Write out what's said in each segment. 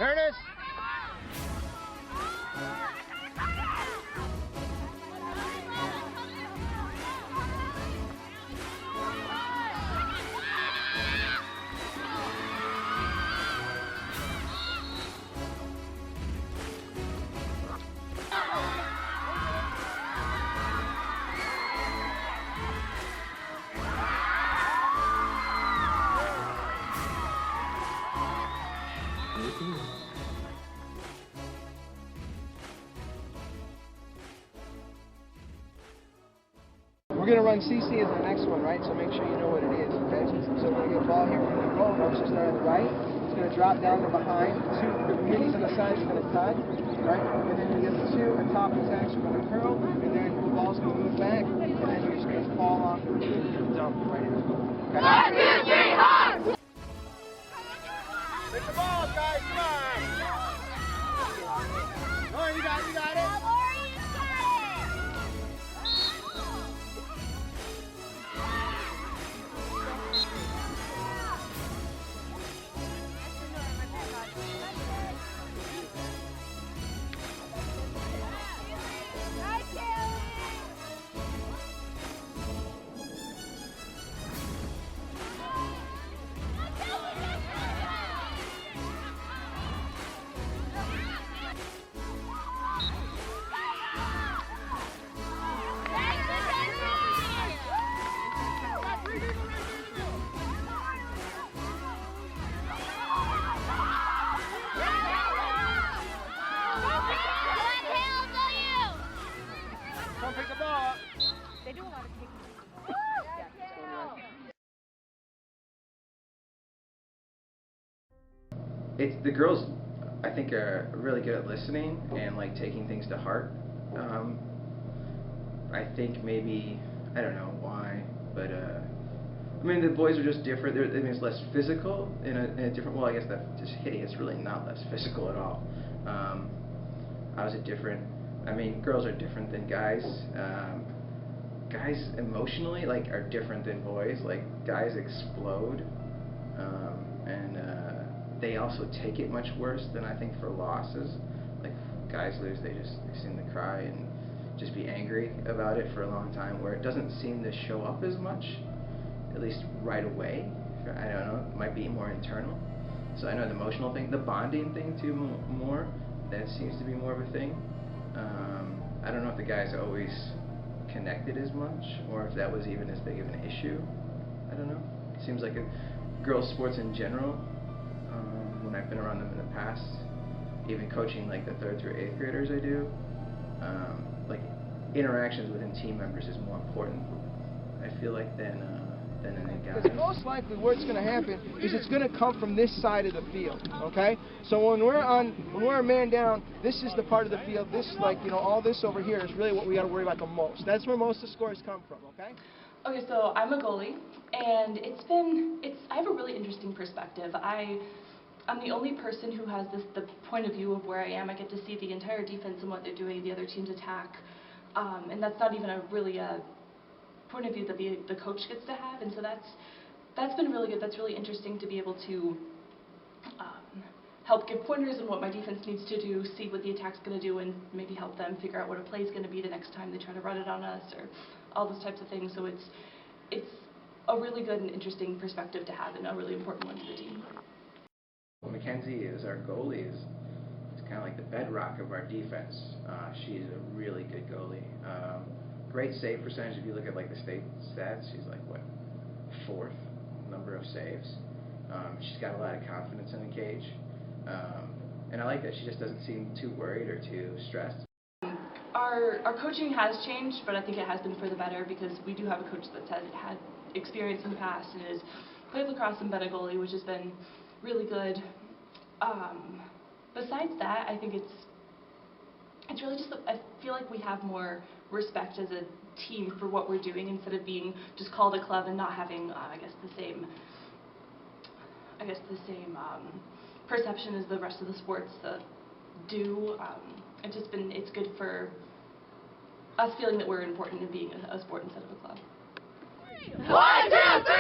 Ernest! We're going to run CC as the next one, right? So make sure you know what it is, okay? So we're going to get a ball here from the goal, which is there on the right. It's going to drop down to behind. Two minis on the sides are going to cut, right? And then you get the two atop the tacks are going to curl, and then the ball's going to move back, and then you're just going to fall off and dump right in the goal. Okay? 1, 2, 3, hard! Pick the ball, guys, come on! Oh, you got it. Pick the ball up. They do a lot of kicking. It's the girls, I think, are really good at listening and like taking things to heart. I think maybe, I don't know why, but I mean the boys are just different. I mean it's less physical in a different. Well, I guess that's just hideous. It's really not less physical at all. I was a different. I mean, girls are different than guys. Guys emotionally are different than boys. Like guys explode, and they also take it much worse than I think for losses. Like guys lose, they seem to cry and just be angry about it for a long time. Where it doesn't seem to show up as much, at least right away. I don't know. It might be more internal. So I know the emotional thing, the bonding thing too, more. That seems to be more of a thing. I don't know if the guys always connected as much, or if that was even as big of an issue. I don't know. It seems like girls' sports in general, when I've been around them in the past, even coaching like the 3rd through 8th graders I do, like interactions within team members is more important, I feel like, than in the guys. Because most likely what's going to happen is it's going to come from this side of the field, okay? So when we're a man down, this is the part of the field, this all this over here is really what we got to worry about the most. That's where most of the scores come from, okay? Okay, so I'm a goalie, and I have a really interesting perspective. I'm the only person who has the point of view of where I am. I get to see the entire defense and what they're doing, the other team's attack, and that's not even a point of view that the coach gets to have, and so that's been really good. That's really interesting to be able to help give pointers on what my defense needs to do, see what the attack's going to do, and maybe help them figure out what a play's going to be the next time they try to run it on us, or all those types of things. So it's a really good and interesting perspective to have, and a really important one to the team. Well, Mackenzie is our goalie. Is kind of like the bedrock of our defense. She's a really good goalie. Great save percentage. If you look at like the state stats, she's like what, 4th number of saves. She's got a lot of confidence in the cage, and I like that. She just doesn't seem too worried or too stressed. Our coaching has changed, but I think it has been for the better, because we do have a coach that's had experience in the past and has played lacrosse and been a goalie, which has been really good. Besides that, I think it's really just, I feel like we have more respect as a team for what we're doing, instead of being just called a club and not having, I guess the same perception as the rest of the sports do. It's good for us feeling that we're important and being a sport instead of a club. 1, 2, 3.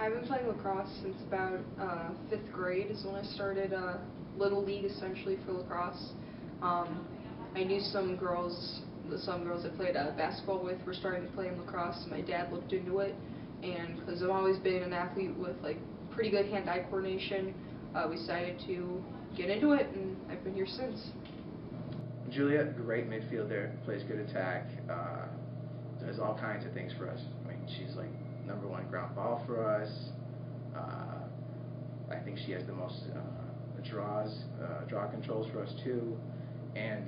I've been playing lacrosse since about 5th grade is when I started Little League essentially for lacrosse. I knew some girls I played basketball with were starting to play in lacrosse, and my dad looked into it, and because I've always been an athlete with like pretty good hand-eye coordination, we decided to get into it, and I've been here since. Julia, great midfielder, plays good attack, does all kinds of things for us. I mean, she's like #1 ground ball for us. I think she has the most draw controls for us too, and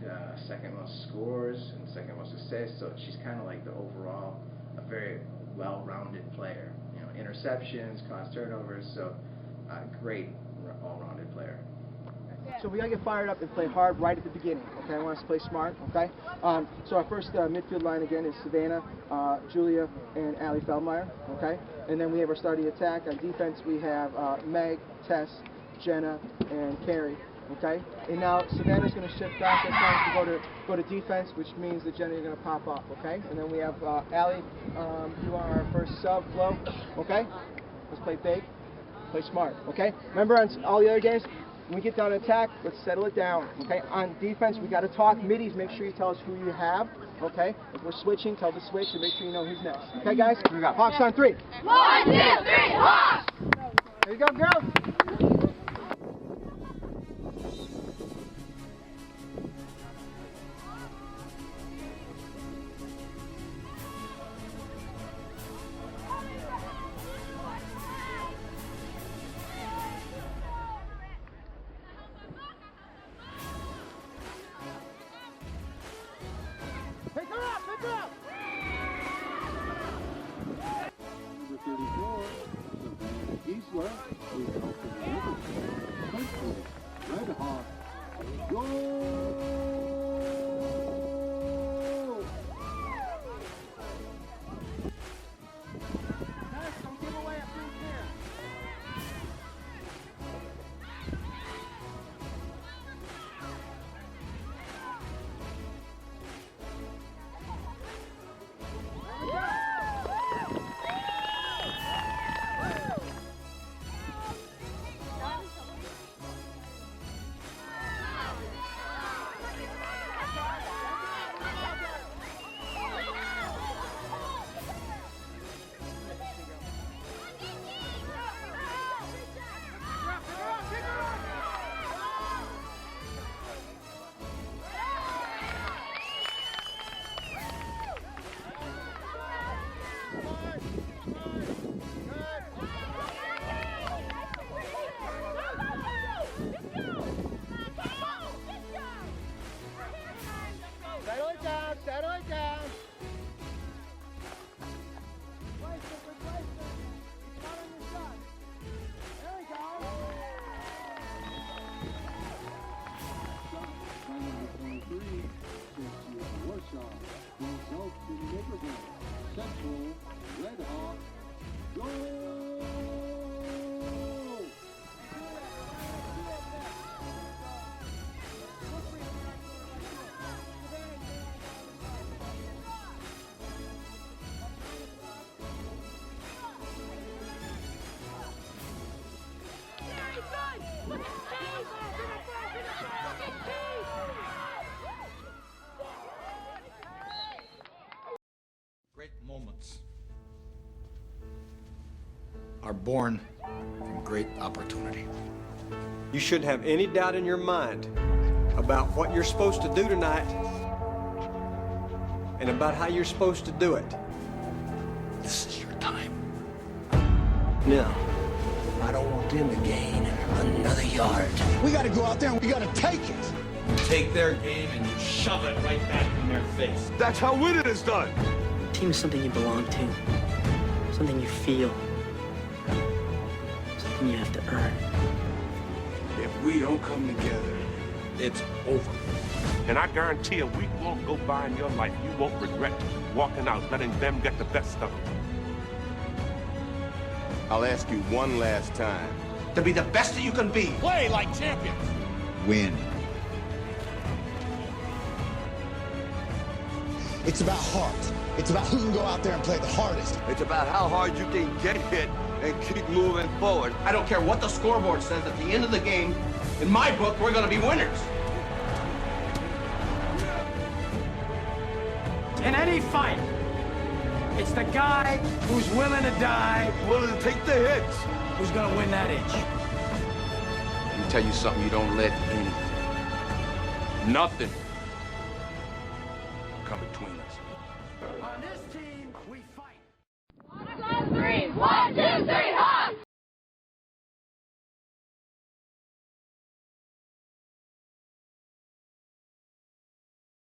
second most scores and second most assists. So she's kind of like the overall a very well-rounded player. You know, interceptions, caused turnovers. So great all-rounded player. So we gotta get fired up and play hard right at the beginning. Okay, I want us to play smart. Okay. So our first midfield line again is Savannah, Julia, and Allie Feldmeyer. Okay. And then we have our starting attack. On defense we have Meg, Tess, Jenna, and Carrie. Okay. And now Savannah's gonna shift back at times to go to defense, which means that Jenna is gonna pop up. Okay. And then we have Allie. You are our first sub, Flo. Okay. Let's play big. Play smart. Okay. Remember on all the other games. When we get down to attack, let's settle it down, okay? On defense, we got to talk middies. Make sure you tell us who you have, okay? If we're switching, tell the switch and make sure you know who's next. Okay, guys? Here we go. Hawks on 3. 1, 2, 3, Hawks! There you go, girls. Naperville Central, Red Hawk, go! Great moments are born from great opportunity. You shouldn't have any doubt in your mind about what you're supposed to do tonight and about how you're supposed to do it. This is your time. Now, I don't want them to gain another yard. We gotta go out there and we gotta take it. You take their game and you shove it right back in their face. That's how winning is done. Team is something you belong to, something you feel, something you have to earn. If we don't come together, It's over. And I guarantee a week won't go by in your life you won't regret walking out, letting them get the best of it. I'll ask you one last time. To be the best that you can be. play like champions. Win. It's about heart. It's about who can go out there and play the hardest. It's about how hard you can get hit and keep moving forward. I don't care what the scoreboard says at the end of the game. In my book, we're going to be winners. In any fight, it's the guy who's willing to die, Willing to take the hits. who's gonna win that inch. Let me tell you something, you don't let anything, nothing, come between us. On this team, we fight.